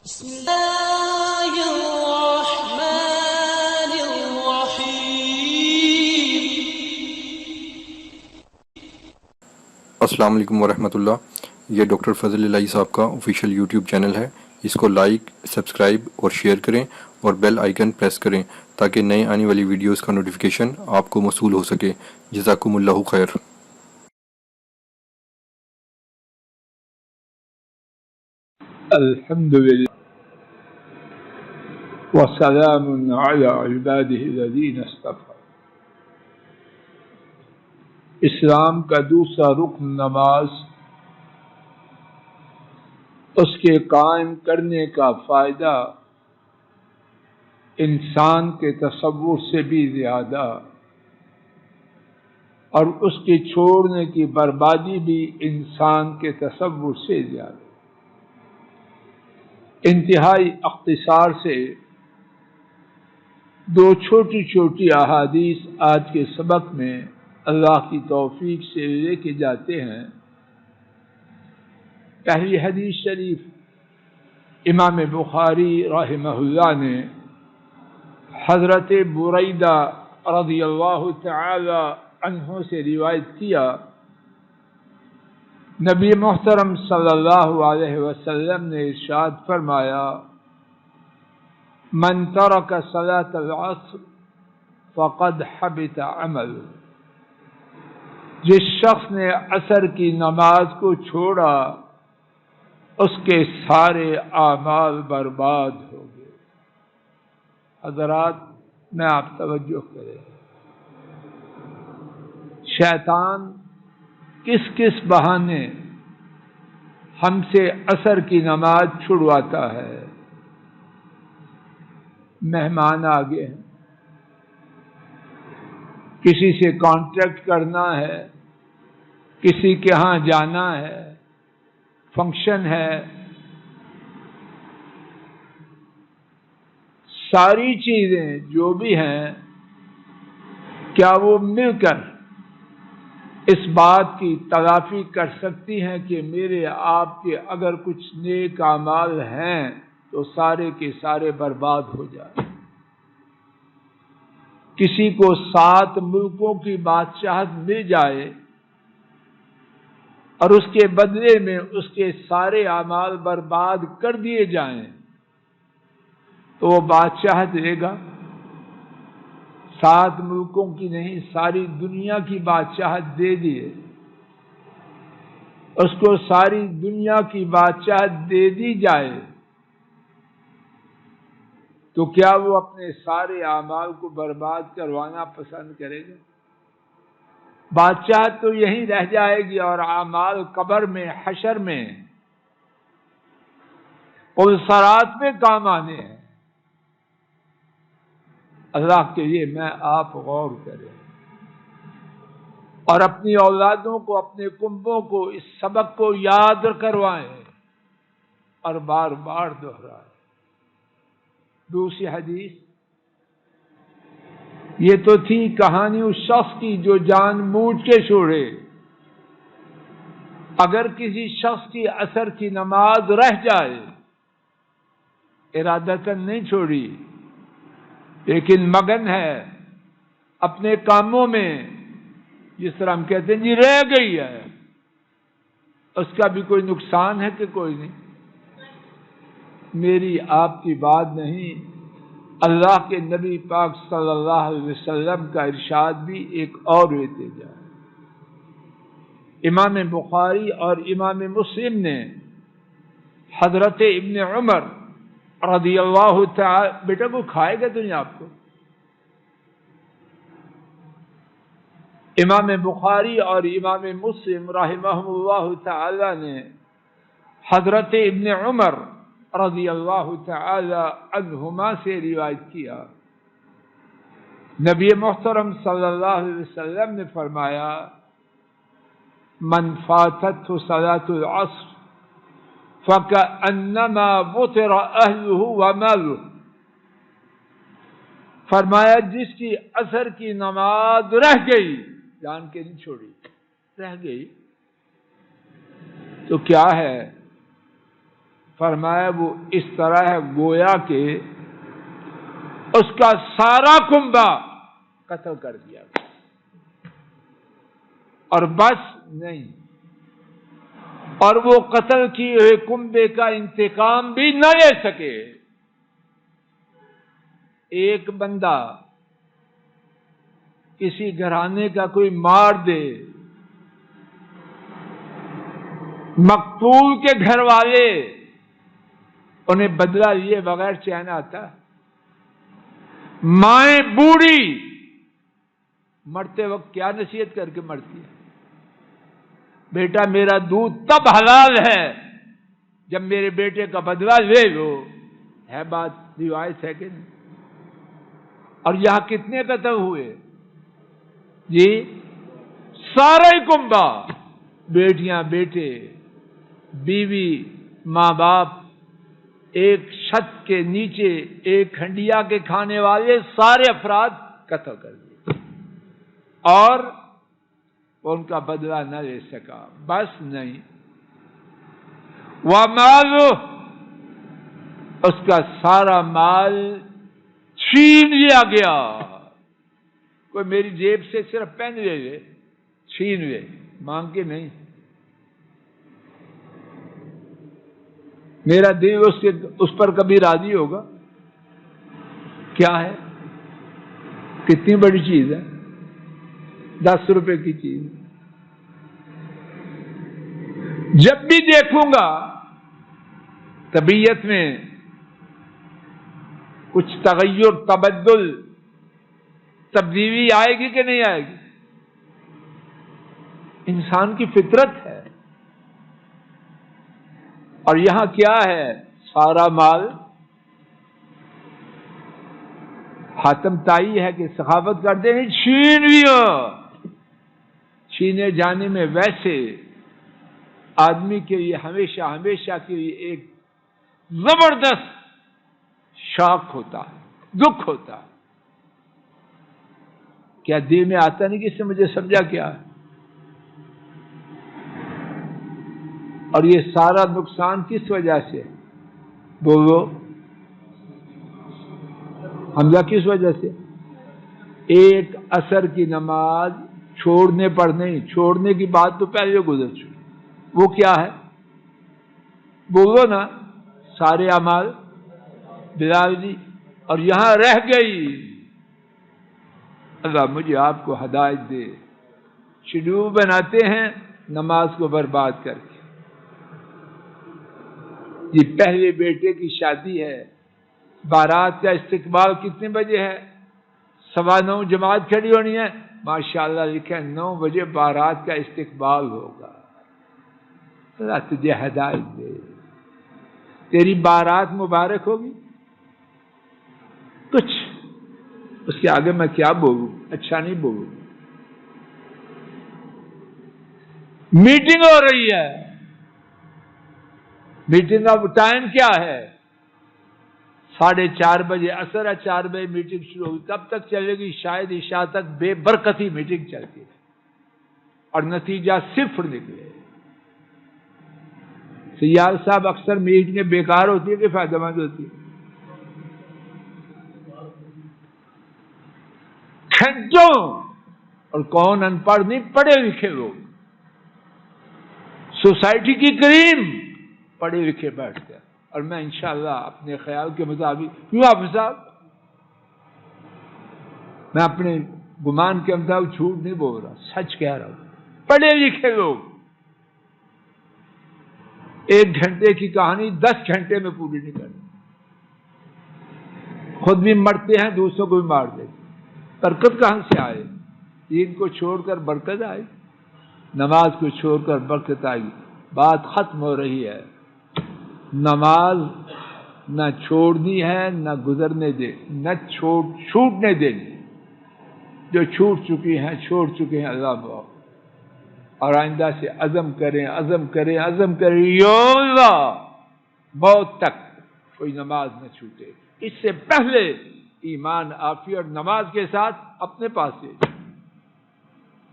بسم الله الرحمن الرحيم. السلام علیکم ورحمۃ اللہ. یہ ڈاکٹر فضل الہی صاحب کا آفیشیل یوٹیوب چینل ہے. اس کو لائک، سبسکرائب اور شیئر کریں اور بیل آئیکن پریس کریں تاکہ نئے آنے والی ویڈیوز کا نوٹیفیکیشن آپ کو موصول ہو سکے. جزاکم اللہ خیر. الحمدللہ وسلام علی عباده الذین اصطفى. اسلام کا دوسرا رکن نماز، اس کے قائم کرنے کا فائدہ انسان کے تصور سے بھی زیادہ اور اس کے چھوڑنے کی بربادی بھی انسان کے تصور سے زیادہ. انتہائی اختصار سے دو چھوٹی چھوٹی احادیث آج کے سبق میں اللہ کی توفیق سے لے کے جاتے ہیں. پہلی حدیث شریف امام بخاری رحمہ اللہ نے حضرت بریدہ رضی اللہ تعالی عنہ سے روایت کیا. نبی محترم صلی اللہ علیہ وسلم نے ارشاد فرمایا: من ترک صلاۃ العصر فقد حبط عمل. جس شخص نے عصر کی نماز کو چھوڑا اس کے سارے اعمال برباد ہو گئے. حضرات میں آپ توجہ کریں، شیطان کس کس بہانے ہم سے عصر کی نماز چھڑواتا ہے. مہمان آگے ہیں، کسی سے کانٹیکٹ کرنا ہے، کسی کے ہاں جانا ہے، فنکشن ہے، ساری چیزیں جو بھی ہیں کیا وہ مل کر اس بات کی تلافی کر سکتی ہیں کہ میرے آپ کے اگر کچھ نیک اعمال ہیں تو سارے کے سارے برباد ہو جائیں؟ کسی کو 7 ملکوں کی بادشاہت مل جائے اور اس کے بدلے میں اس کے سارے اعمال برباد کر دیے جائیں تو وہ بادشاہت لے گا؟ 7 ملکوں کی نہیں، ساری دنیا کی بادشاہت دے دیے، اس کو ساری دنیا کی بادشاہت دے دی جائے تو کیا وہ اپنے سارے اعمال کو برباد کروانا پسند کرے گا؟ بادشاہت تو یہیں رہ جائے گی اور اعمال قبر میں، حشر میں، پلسرات میں کام آنے ہیں. اللہ کے لیے میں آپ غور کریں اور اپنی اولادوں کو، اپنے کنبوں کو اس سبق کو یاد کروائیں اور بار بار دہرائیں. دوسری حدیث یہ تو تھی کہانی اس شخص کی جو جان بوجھ کے چھوڑے. اگر کسی شخص کی عصر کی نماز رہ جائے، ارادتاً نہیں چھوڑی لیکن مگن ہے اپنے کاموں میں، جس طرح ہم کہتے ہیں جی رہ گئی ہے، اس کا بھی کوئی نقصان ہے کہ کوئی نہیں؟ میری آپ کی بات نہیں، اللہ کے نبی پاک صلی اللہ علیہ وسلم کا ارشاد بھی ایک اور لیتے جائے. امام بخاری اور امام مسلم نے حضرت ابن عمر رضی اللہ تعالی، بیٹا کو کھائے گا تو نہیں آپ کو؟ امام بخاری اور امام مسلم رحمہم اللہ تعالی نے حضرت ابن عمر رضی اللہ تعالی عنہما سے روایت کیا. نبی محترم صلی اللہ علیہ وسلم نے فرمایا: من فاتته صلاة العصر فكأنما وطر أهله وماله. فرمایا جس کی عصر کی نماز رہ گئی، جان کے نہیں چھوڑی، رہ گئی تو کیا ہے؟ فرمایا وہ اس طرح ہے گویا کہ اس کا سارا کنبہ قتل کر دیا گیا، اور بس نہیں، اور وہ قتل کیے ہوئے کنبے کا انتقام بھی نہ لے سکے۔ ایک بندہ کسی گھرانے کا کوئی مار دے، مقتول کے گھر والے انہیں بدلہ لیے بغیر چین آتا؟ مائیں بوڑھی مرتے وقت کیا نصیحت کر کے مرتی ہے؟ بیٹا میرا دودھ تب حلال ہے جب میرے بیٹے کا بدلہ لے لو، ہے بات روایت ہے کہ نہیں؟ اور یہاں کتنے قتل ہوئے جی؟ سارے کنبہ، بیٹیاں بیٹے، بیوی ماں باپ، ایک چھت کے نیچے ایک ہنڈیا کے کھانے والے سارے افراد قتل کر دیے، اور ان کا بدلہ نہ لے سکا۔ بس نہیں، وَمَالُ، اس کا سارا مال چھین لیا گیا۔ کوئی میری جیب سے صرف پین لے لے، چھین لے، مانگ کے نہیں۔ میرا دل اس پر کبھی راضی ہوگا؟ کیا ہے؟ کتنی بڑی چیز ہے، 10 روپے کی چیز۔ جب بھی دیکھوں گا طبیعت میں کچھ تغیر، تبدل، تبدیلی آئے گی کہ نہیں آئے گی؟ انسان کی فطرت ہے۔ اور یہاں کیا ہے؟ سارا مال حاتم تائی ہے کہ سخاوت کرتے ہیں، چھین لیا۔ چھینے جانے میں ویسے آدمی کے لیے ہمیشہ ہمیشہ کے لیے ایک زبردست شاک ہوتا ہے، دکھ ہوتا ہے۔ کیا دل میں آتا نہیں کہ اس سے مجھے سمجھا کیا ہے؟ اور یہ سارا نقصان کس وجہ سے؟ بولو حمزہ، کس وجہ سے؟ ایک عصر کی نماز چھوڑنے پر نہیں، چھوڑنے کی بات تو پہلے گزر چکی، وہ کیا ہے؟ بولو نا، سارے اعمال بلال جی، اور یہاں رہ گئی۔ اللہ مجھے آپ کو ہدایت دے۔ شیڈول بناتے ہیں نماز کو برباد کر کے۔ یہ پہلے بیٹے کی شادی ہے، بارات کا استقبال کتنے بجے ہے؟ 9:15 جماعت کھڑی ہونی ہے، ماشاءاللہ لکھا ہے 9 بجے بارات کا استقبال ہوگا۔ اللہ تجھے ہدایت دے، تیری بارات مبارک ہوگی۔ کچھ اس کے آگے میں کیا بولوں، اچھا نہیں بولوں۔ میٹنگ ہو رہی ہے، میٹنگ کا ٹائم کیا ہے؟ 4:30 بجے، عصر ہے، 4 بجے میٹنگ شروع ہوگی، کب تک چلے گی؟ شاید عشاء تک بے برکتی میٹنگ چلتی ہے، اور نتیجہ صفر نکلے۔ سیال صاحب، اکثر میٹنگیں بیکار ہوتی ہے کہ فائدہ مند ہوتی ہے؟ گھنٹوں، اور کون ان پڑھ نہیں، پڑھے لکھے لوگ، سوسائٹی کی کریم پڑھے لکھے بیٹھتے ہیں۔ اور میں انشاءاللہ اپنے خیال کے مطابق، کیوں آپ صاحب، میں اپنے گمان کے مطابق جھوٹ نہیں بول رہا، سچ کہہ رہا ہوں، پڑھے لکھے لوگ 1 گھنٹے کی کہانی 10 گھنٹے میں پوری نہیں کرتے، خود بھی مرتے ہیں، دوسروں کو بھی مار دیتے۔ برکت کہاں سے آئے؟ دین کو چھوڑ کر برکت آئی، نماز کو چھوڑ کر برکت آئی۔ بات ختم ہو رہی ہے۔ نماز نہ چھوڑنی ہے، نہ گزرنے دے، نہ چھوٹنے دینی۔ جو چھوٹ چکی ہیں چھوڑ چکے ہیں، اللہ بہو، اور آئندہ سے عزم کریں، عزم کریں، عزم کریں، یا اللہ موت تک کوئی نماز نہ چھوٹے۔ اس سے پہلے ایمان، عافیت اور نماز کے ساتھ اپنے پاس سے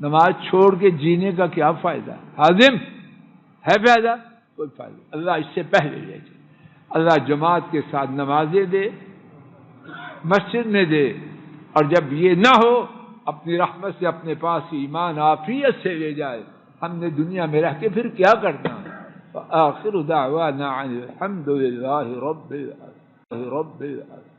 نماز چھوڑ کے جینے کا کیا فائدہ؟ حازم ہے فائدہ؟ کوئی فائدہ۔ اللہ اس سے پہلے لے جائے۔ اللہ جماعت کے ساتھ نمازیں دے، مسجد میں دے، اور جب یہ نہ ہو اپنی رحمت سے اپنے پاس ایمان عافیت سے لے جائے۔ ہم نے دنیا میں رہ کے پھر کیا کرنا ہے؟ وآخر دعوانا الحمد للہ رب العالمین۔